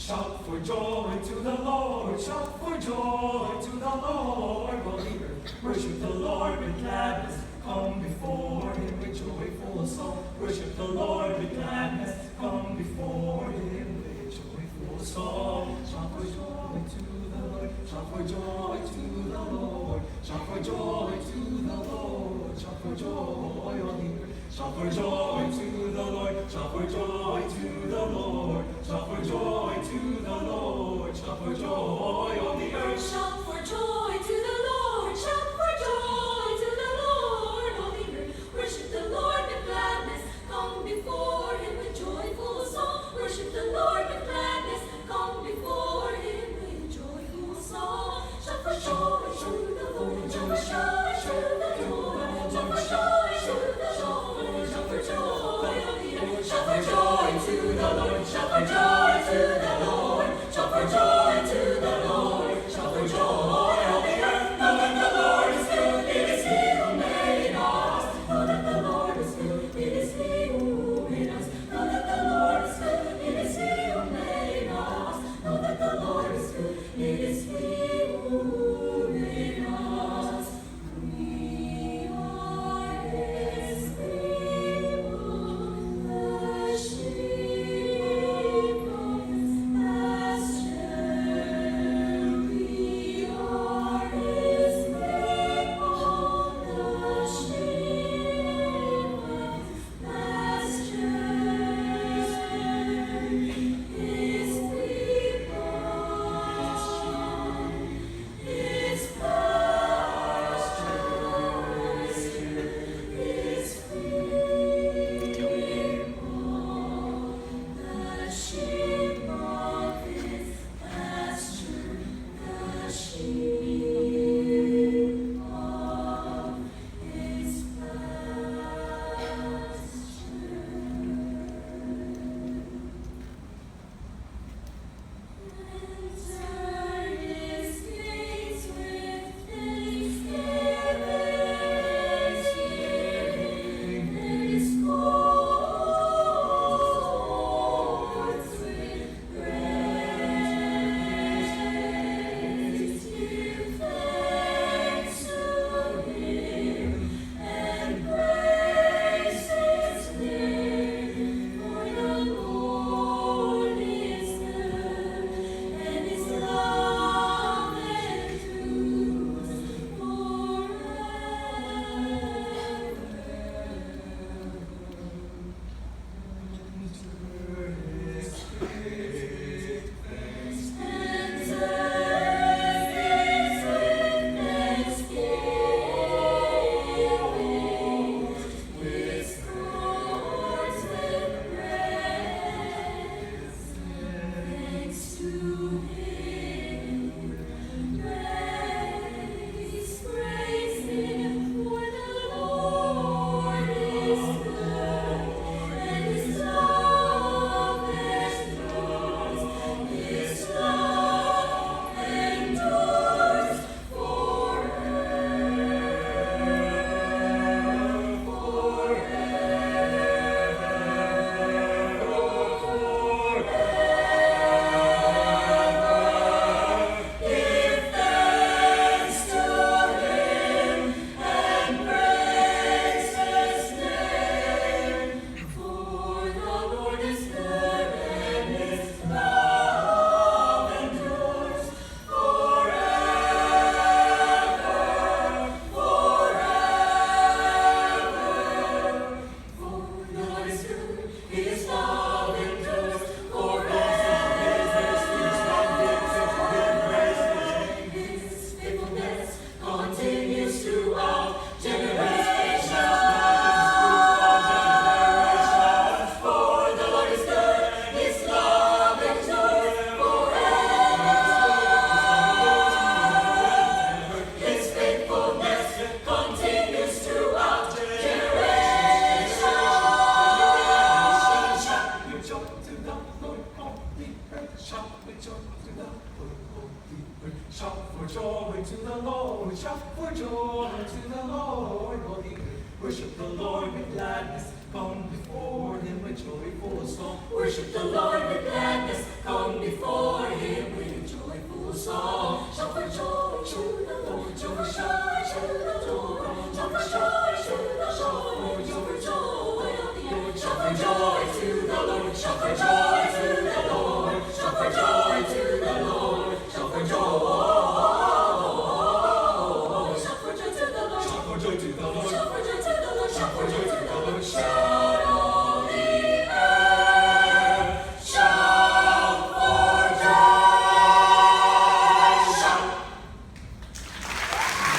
Shout for joy to the Lord, shout for joy to the Lord. All the earth, worship the Lord with gladness. Come before him with joyful song. Worship the Lord with gladness. Come before him with joyful song. Shout for joy to the Lord, shout for joy to the Lord. Shout for joy to the Lord, shout for joy all the earth. Shout for joy to the Lord, shout for joy to the Lord. Shout for joy to the Lord, shout for joy all the earth. Shout for joy to the Lord, shout for joy to the Lord, all the earth. Worship the Lord with gladness, come before him with joyful song. Worship the Lord with gladness, come before him with joyful song. Shout for joy to the Lord, shout for joy to the Lord, shout for joy to the Lord, shout for joy all the earth. Shout for joy to the Lord, shout for joy to the Lord, shout for joy to the Lord, shout for joy all the earth. Know that the Lord is good, it is he who made us. Know that the Lord is good, it is he who made us. Know that the Lord is good, it is he who made us. Know that the Lord is good, it is he who made us. We are his people, the sheep of his pasture. We are his people, the sheep of his pasture. His joy to the Lord, shout for joy to the Lord. All the earth, worship the Lord with gladness. Come before him with joyful song. Worship the Lord.